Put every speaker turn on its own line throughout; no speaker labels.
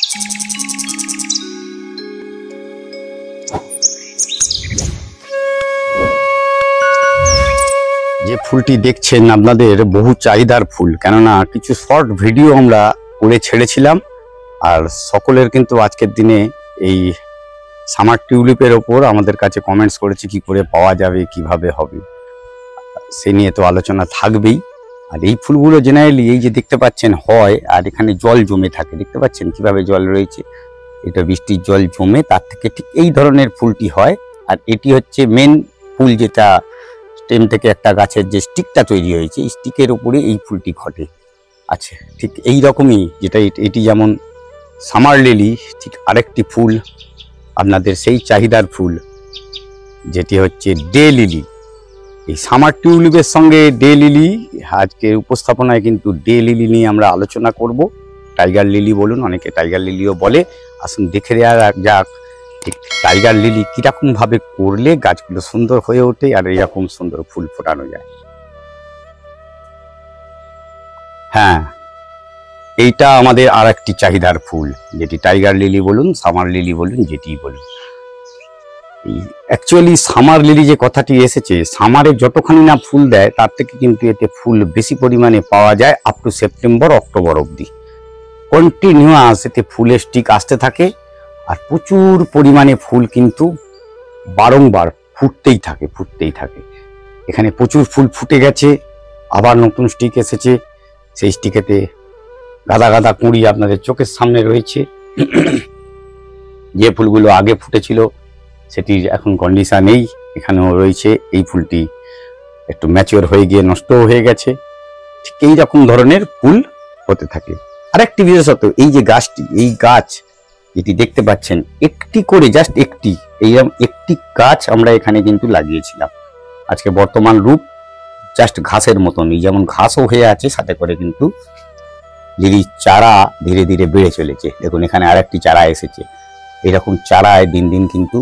যে ফুলটি দেখছেন আপনাদের বহু চাহিদার ফুল, কেননা কিছু শর্ট ভিডিও আমরা করে ছেড়েছিলাম, আর সকলের কিন্তু আজকের দিনে এই সামার টিউলিপের ওপর আমাদের কাছে কমেন্টস করেছে কি করে পাওয়া যাবে, কিভাবে হবে, সে নিয়ে তো আলোচনা থাকবেই। আর এই ফুলগুলো জেনারেলি এই যে দেখতে পাচ্ছেন হয়, আর এখানে জল জমে থাকে, দেখতে পাচ্ছেন কিভাবে জল রয়েছে, এটা বৃষ্টির জল জমে তার থেকে ঠিক এই ধরনের ফুলটি হয়। আর এটি হচ্ছে মেন ফুল, যেটা স্টেম থেকে একটা গাছের যে স্টিকটা তৈরি হয়েছে, এই স্টিকের উপরে এই ফুলটি ঘটে। আচ্ছা, ঠিক এই রকমই যেটা এটি যেমন সামার লিলি, ঠিক আরেকটি ফুল আপনাদের সেই চাহিদার ফুল যেটি হচ্ছে ডে লিলি। এই সামার টিউলিপের সঙ্গে ডে লিলি, আজকের উপস্থাপনায় কিন্তু ডে লিলি নিয়ে আমরা আলোচনা করব। টাইগার লিলি বলুন, অনেকে টাইগার লিলিও বলে। আসুন দেখে দেওয়া যাক ঠিক টাইগার লিলি কিরকম ভাবে করলে গাছগুলো সুন্দর হয়ে ওঠে আর এরকম সুন্দর ফুল ফোটানো যায়। হ্যাঁ, এইটা আমাদের আর একটি চাহিদার ফুল, যেটি টাইগার লিলি বলুন, সামার লিলি বলুন, যেটি বলুন। অ্যাকচুয়ালি সামার লিলি যে কথাটি এসেছে, সামারে যতখানি না ফুল দেয় তার থেকে কিন্তু এতে ফুল বেশি পরিমাণে পাওয়া যায় আপ টু সেপ্টেম্বর অক্টোবর অবধি। কন্টিনিউয়াস এতে ফুলের স্টিক আসতে থাকে, আর প্রচুর পরিমাণে ফুল কিন্তু বারংবার ফুটতেই থাকে। এখানে প্রচুর ফুল ফুটে গেছে, আবার নতুন স্টিক এসেছে, সেই স্টিকেতে গাদা গাদা কুঁড়ি আপনাদের চোখের সামনে রয়েছে। যে ফুলগুলো আগে ফুটেছিল সেটির এখন কন্ডিশন নেই, এখানেও রয়েছে। এই ফুলটি একটু ম্যাচিওর হয়ে গিয়ে নষ্টও হয়ে গেছে। ঠিক এই রকম ধরনের ফুল হতে থাকে। আরেকটি বিশেষত, এই যে গাছটি, এই গাছ যেটি দেখতে পাচ্ছেন, একটি করে জাস্ট এইরকম একটি গাছ আমরা এখানে কিন্তু লাগিয়েছিলাম। আজকে বর্তমান রূপ জাস্ট ঘাসের মতনই, যেমন ঘাসও হয়ে আছে, সাথে করে কিন্তু লিলির চারা ধীরে ধীরে বেড়ে চলেছে। দেখুন এখানে আরেকটি চারা এসেছে। এরকম চারায় দিন দিন কিন্তু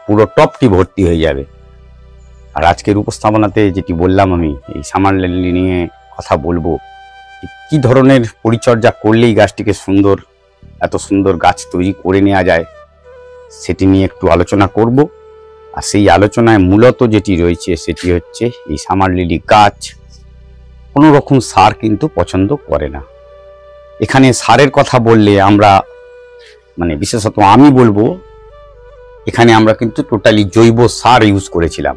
পুরো টপটি ভর্তি হয়ে যাবে। আর আজকের উপস্থাপনাতে যেটি বললাম, আমি এই সামার লিলি নিয়ে কথা বলবো, কি ধরনের পরিচর্যা করলেই গাছটিকে এত সুন্দর গাছ তৈরি করে নেওয়া যায়, সেটি নিয়ে একটু আলোচনা করব। আর সেই আলোচনায় মূলত যেটি রয়েছে সেটি হচ্ছে এই সামার লিলি গাছ কোনো রকম সার কিন্তু পছন্দ করে না। এখানে সারের কথা বললে আমরা বিশেষত আমি বলবো, এখানে আমরা কিন্তু টোটালি জৈব সার ইউজ করেছিলাম।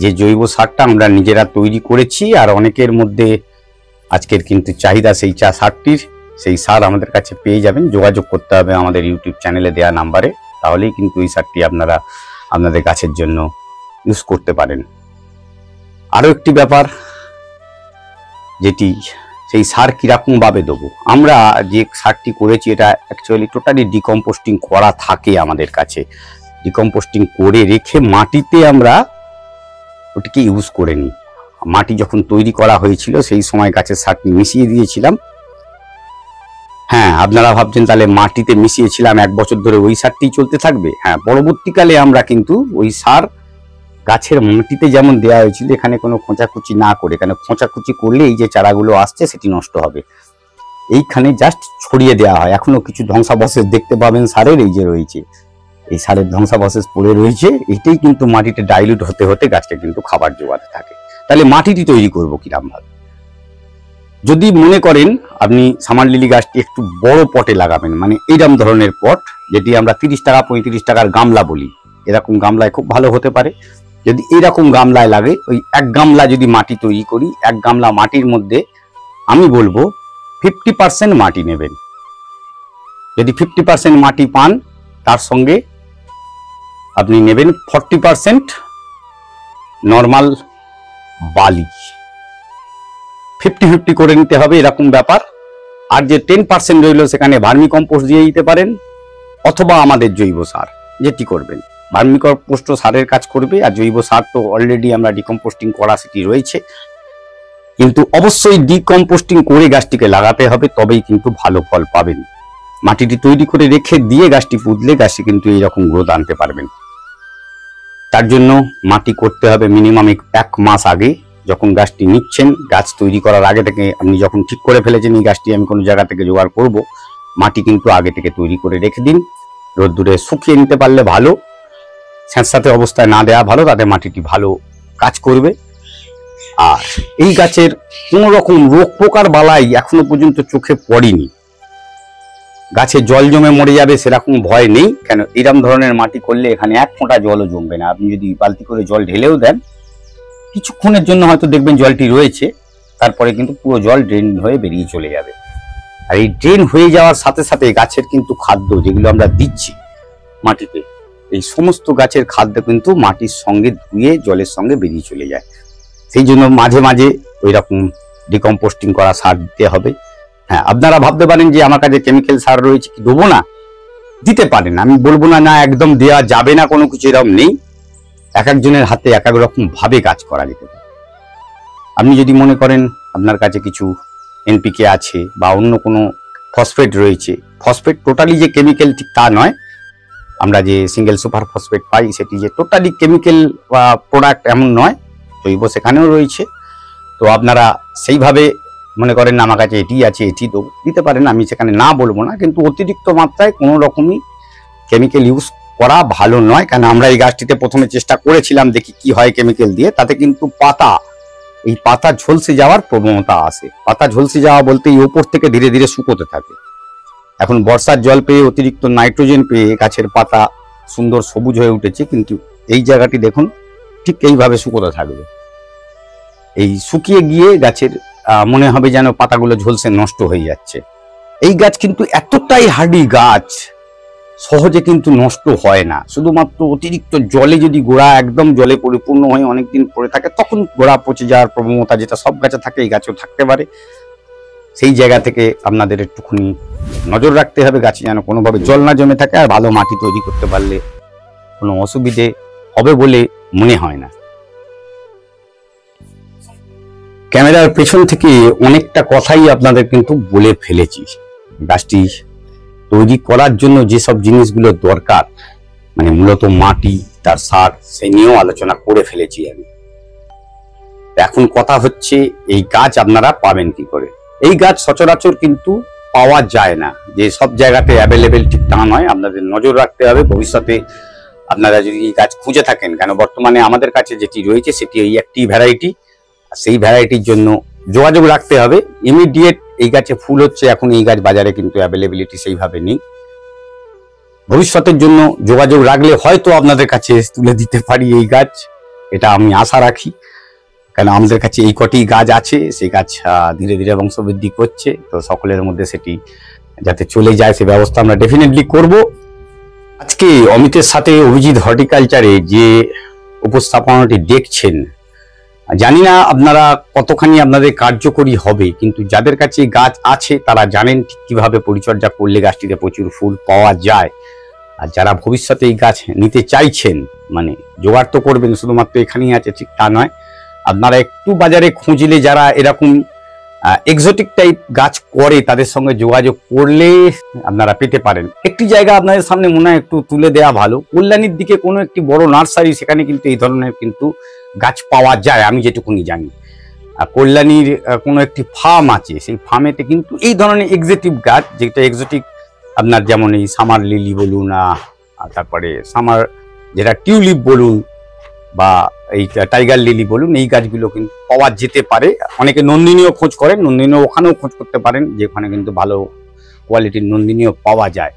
যে জৈব সারটা আমরা নিজেরা তৈরি করেছি, আর অনেকের মধ্যে আজকের কিন্তু চাহিদা সেই সারটির। সেই সার আমাদের কাছে পেয়ে যাবেন, যোগাযোগ করতে হবে আমাদের ইউটিউব চ্যানেলে দেওয়া নাম্বারে, তাহলেই কিন্তু এই সারটি আপনারা আপনাদের গাছের জন্য ইউজ করতে পারেন। আরও একটি ব্যাপার, যেটি সেই সার কিরকম ভাবে দেবো, আমরা যে সারটি করেছি এটা অ্যাকচুয়ালি টোটালি ডিকম্পোস্টিং করা থাকে আমাদের কাছে। ডিকম্পোস্টিং করে রেখে মাটিতে আমরা ওটিকে ইউজ করে নিই। মাটি যখন তৈরি করা হয়েছিল সেই সময় গাছের সারটি মিশিয়ে দিয়েছিলাম। হ্যাঁ, আপনারা ভাবছেন তাহলে মাটিতে মিশিয়েছিলাম 1 বছর ধরে ওই সারটি চলতে থাকবে। হ্যাঁ, পরবর্তীকালে আমরা কিন্তু ওই সার গাছের মাটিতে যেমন দেওয়া হয়েছিল, এখানে কোনো খোঁচাখুচি না করে, এখানে খোঁচাখুচি করলে এই যে চারাগুলো আসছে সেটি নষ্ট হবে, এইখানে জাস্ট ছড়িয়ে দেওয়া হয়। এখনো কিছু ধ্বংসাবশেষ দেখতে পাবেন সারের, এই যে রয়েছে, এই সারের ধ্বংসাবশেষ পড়ে রয়েছে। এটাই কিন্তু মাটিতে ডাইলিউট হতে হতে গাছকে কিন্তু খাবার জোগাতে থাকে। তাহলে মাটিটি তৈরি করবো কিরকম ভাবে? যদি মনে করেন আপনি সামার লিলি গাছটি একটু বড় পটে লাগাবেন, এইরকম ধরনের পট, যেটি আমরা 30 টাকা 35 টাকার গামলা বলি, এরকম গামলায় খুব ভালো হতে পারে। যদি এরকম গামলায় লাগে, ওই 1 গামলা যদি মাটি তৈরি করি, 1 গামলা মাটির মধ্যে আমি বলবো 50% মাটি নেবেন। যদি 50% মাটি পান, তার সঙ্গে আপনি নেবেন 40% নর্মাল বালি। 50-50 করে নিতে হবে, এরকম ব্যাপার। আর যে 10% রইল সেখানে ভার্মি কম্পোস্ট দিয়ে দিতে পারেন, অথবা আমাদের জৈব সার, যেটি করবেন। ভার্মি কম্পোস্ট সারের কাজ করবে, আর জৈব সার তো অলরেডি আমরা ডিকম্পোস্টিং করা সেটি রয়েছে। কিন্তু অবশ্যই ডিকম্পোস্টিং করে গাছটিকে লাগাতে হবে, তবেই কিন্তু ভালো ফল পাবেন। মাটিটি তৈরি করে রেখে দিয়ে গাছটি পুঁতলে গাছটি কিন্তু এইরকম গ্রোথ আনতে পারবেন। তার জন্য মাটি করতে হবে মিনিমাম 1 মাস আগে, যখন গাছটি নিচ্ছেন, গাছ তৈরি করার আগে থেকে আপনি যখন ঠিক করে ফেলেছেন এই গাছটি আমি কোনো জায়গা থেকে জোগাড় করব, মাটি কিন্তু আগে থেকে তৈরি করে রেখে দিন, রোদ্দুরে শুকিয়ে নিতে পারলে ভালো, স্যাঁতস্যাঁতে অবস্থায় না দেওয়া ভালো, তাতে মাটিটি ভালো কাজ করবে। আর এই গাছের কোনো রকম রোগ পোকার বালাই এখনো পর্যন্ত চোখে পড়েনি, গাছে জল জমে মরে যাবে সেরকম ভয় নেই। কেন এরকম ধরনের মাটি করলে এখানে এক ফোঁটা জলও জমবে না। আপনি যদি বালতি করে জল ঢেলেও দেন, কিছুক্ষণের জন্য হয়তো দেখবেন জলটি রয়েছে, তারপরে কিন্তু পুরো জল ড্রেন হয়ে বেরিয়ে চলে যাবে। আর এই ড্রেন হয়ে যাওয়ার সাথে সাথে গাছের কিন্তু খাদ্য যেগুলো আমরা দিচ্ছি মাটিতে, এই সমস্ত গাছের খাদ্য কিন্তু মাটির সঙ্গে ধুয়ে জলের সঙ্গে বেরিয়ে চলে যায়। সেই জন্য মাঝে মাঝে ওই রকম ডিকম্পোস্টিং করা সার দিতে হবে। হ্যাঁ, আপনারা ভাবতে পারেন যে আমার কাছে কেমিক্যাল সার রয়েছে, কি দেবো না? দিতে পারেন, আমি বলবো না না একদম দেওয়া যাবে না, কোনো কিছু এরকম নেই। এক একজনের হাতে এক এক রকম ভাবে কাজ করা যেতে পারে। আপনি যদি মনে করেন আপনার কাছে কিছু এনপিকে আছে বা অন্য কোনো ফসফেট রয়েছে, ফসফেট টোটালি যে কেমিক্যাল ঠিক তা নয়, আমরা যে সিঙ্গেল সুপার ফসফেট পাই সেটি যে টোটালি কেমিক্যাল বা প্রোডাক্ট এমন নয়, জৈব সেখানেও রয়েছে। তো আপনারা সেইভাবে মনে করেন আমার কাছে এটি আছে, এটি দেবো, দিতে পারেন, আমি সেখানে না বলবো না। কিন্তু অতিরিক্ত মাত্রায় কোনো রকমই কেমিক্যাল ইউজ করা ভালো নয়। কারণ আমরা এই গাছটিতে প্রথমে চেষ্টা করেছিলাম, দেখি কি হয় কেমিক্যাল দিয়ে, তাতে কিন্তু এই পাতা ঝলসে যাওয়ার প্রবণতা আসে। পাতা ঝলসে যাওয়া বলতে এই ওপর থেকে ধীরে ধীরে শুকোতে থাকে। এখন বর্ষার জল পেয়ে, অতিরিক্ত নাইট্রোজেন পেয়ে গাছের পাতা সুন্দর সবুজ হয়ে উঠেছে, কিন্তু এই জায়গাটি দেখুন ঠিক এইভাবে শুকোতে থাকবে। এই শুকিয়ে গিয়ে গাছের মনে হবে যেন পাতাগুলো ঝলসে নষ্ট হয়ে যাচ্ছে। এই গাছ কিন্তু এতটাই হার্ডি গাছ, সহজে কিন্তু নষ্ট হয় না। শুধুমাত্র অতিরিক্ত জলে যদি গোড়া একদম জলে পরিপূর্ণ হয়ে অনেকদিন পড়ে থাকে, তখন গোড়া পচে যাওয়ার প্রবণতা যেটা সব গাছে থাকে, এই গাছেও থাকতে পারে। সেই জায়গা থেকে আপনাদের একটুখানি নজর রাখতে হবে, গাছে যেন কোনোভাবে জল না জমে থাকে। আর ভালো মাটি তৈরি করতে পারলে কোনো অসুবিধে হবে বলে মনে হয় না। ক্যামেরার পেছন থেকে অনেকটা কথাই আপনাদের কিন্তু বলে ফেলেছি। গাছটি তৈরি করার জন্য যেসব জিনিসগুলো দরকার, মানে মূলত মাটি, তার সার, সে নিয়েও আলোচনা করে ফেলেছি আমি। এখন কথা হচ্ছে এই গাছ আপনারা পাবেন কি করে। এই গাছ সচরাচর কিন্তু পাওয়া যায় না, যে সব জায়গাতে অ্যাভেলেবেল ঠিক তা নয়। আপনাদের নজর রাখতে হবে ভবিষ্যতে আপনারা যদি এই গাছ খুঁজে থাকেন। কেন বর্তমানে আমাদের কাছে যেটি রয়েছে সেটি এই একটি ভ্যারাইটি, সেই ভ্যারাইটির জন্য যোগাযোগ রাখতে হবে। ইমিডিয়েট এই গাছে ফুল হচ্ছে, এখন এই গাছ বাজারে কিন্তু অ্যাভেলেবিলিটি সেইভাবে নেই। ভবিষ্যতের জন্য যোগাযোগ রাখলে হয়তো আপনাদের কাছে তুলে দিতে পারি এই গাছ, এটা আমি আশা রাখি। কেন আমাদের কাছে এই কটি গাছ আছে, সেই গাছ ধীরে ধীরে বংশবৃদ্ধি করছে। তো সকলের মধ্যে সেটি যাতে চলে যায় সে ব্যবস্থা আমরা ডেফিনেটলি করব। আজকে অমিতের সাথে অভিজিৎ হর্টিকালচারে যে উপস্থাপনাটি দেখছেন, জানি না আপনারা কতখানি আপনাদের কার্যকরী হবে, কিন্তু যাদের কাছে গাছ আছে তারা জানেন ঠিক কিভাবে পরিচর্যা করলে গাছটিতে প্রচুর ফুল পাওয়া যায়। আর যারা ভবিষ্যতে এই গাছ নিতে চাইছেন, মানে জোগাড় তো করবেন, শুধুমাত্র এখানেই আছে ঠিক তা নয়। আপনারা একটু বাজারে খুঁজলে যারা এরকম এক্সোটিক টাইপ গাছ করে, তাদের সঙ্গে যোগাযোগ করলে আপনারা পেতে পারেন। একটি জায়গা আপনাদের সামনে মনে হয় একটু তুলে দেওয়া ভালো, কল্যাণীর দিকে কোনো একটি বড় নার্সারি, সেখানে কিন্তু এই ধরনের কিন্তু গাছ পাওয়া যায় আমি যেটুকুনি জানি। কল্যাণীর কোনো একটি ফার্ম আছে, সেই ফার্মেতে কিন্তু এই ধরনের এক্সোটিক গাছ, যেটা এক্সোটিক আপনার যেমন এই সামার লিলি বলুন, তারপরে সামার যেটা টিউলিপ বলুন বা এই টাইগার লিলি বলুন, এই গাছগুলো কিন্তু পাওয়া যেতে পারে। অনেকে নন্দিনীও খোঁজ করেন, নন্দিনীও ওখানেও খোঁজ করতে পারেন, যেখানে কিন্তু ভালো কোয়ালিটির নন্দিনীও পাওয়া যায়।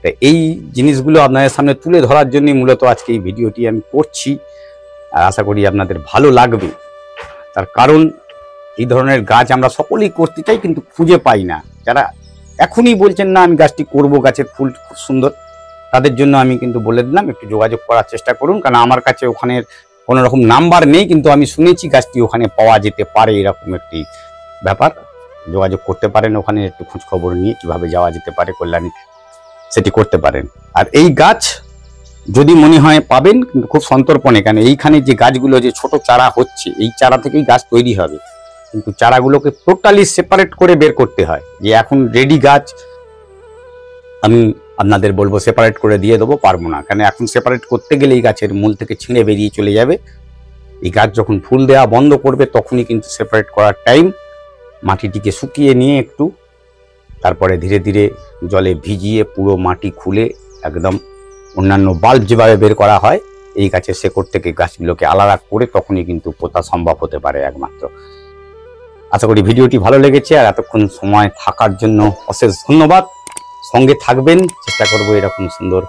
তো এই জিনিসগুলো আপনাদের সামনে তুলে ধরার জন্যই মূলত আজকে এই ভিডিওটি আমি করছি, আর আশা করি আপনাদের ভালো লাগবে। তার কারণ এই ধরনের গাছ আমরা সকলেই করতে চাই, কিন্তু খুঁজে পাই না। যারা এখনই বলছেন না আমি গাছটি করব, গাছের ফুল খুব সুন্দর, তাদের জন্য আমি কিন্তু বলে দিলাম একটু যোগাযোগ করার চেষ্টা করুন। কারণ আমার কাছে ওখানের কোনো রকম নাম্বার নেই, কিন্তু আমি শুনেছি গাছটি ওখানে পাওয়া যেতে পারে, এরকম একটি ব্যাপার। যোগাযোগ করতে পারেন, ওখানে একটু খোঁজ খবর নিয়ে কিভাবে যাওয়া যেতে পারে কল্যাণীতে, সেটি করতে পারেন। আর এই গাছ যদি মনে হয় পাবেন, কিন্তু খুব সন্তর্পণে। কেন এইখানে যে গাছগুলো যে ছোট চারা হচ্ছে, এই চারা থেকেই গাছ তৈরি হবে, কিন্তু চারাগুলোকে টোটালি সেপারেট করে বের করতে হয়। যে এখন রেডি গাছ আমি আপনাদের বলবো সেপারেট করে দিয়ে দেবো, পারবো না। কারণ এখন সেপারেট করতে গেলে এই গাছের মূল থেকে ছিঁড়ে বেরিয়ে চলে যাবে। এই গাছ যখন ফুল দেওয়া বন্ধ করবে, তখনই কিন্তু সেপারেট করার টাইম। মাটিটিকে শুকিয়ে নিয়ে একটু তারপরে ধীরে ধীরে জলে ভিজিয়ে পুরো মাটি খুলে একদম অন্যান্য বাল্ব যেভাবে বের করা হয় এই গাছের শেকড় থেকে গাছগুলোকে আলাদা করে তখনই কিন্তু পোতা সম্ভব হতে পারে একমাত্র। আশা করি ভিডিওটি ভালো লেগেছে, আর এতক্ষণ সময় থাকার জন্য অশেষ ধন্যবাদ। সঙ্গে থাকবেন, চেষ্টা করব এরকম সুন্দর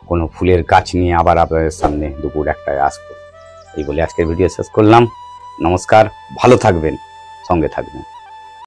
কোনো ফুলের গাছ নিয়ে আবার আপনাদের সামনে দুপুর 1টায় আসবো। এই বলে আজকের ভিডিও শেষ করলাম। নমস্কার, ভালো থাকবেন, সঙ্গে থাকবেন।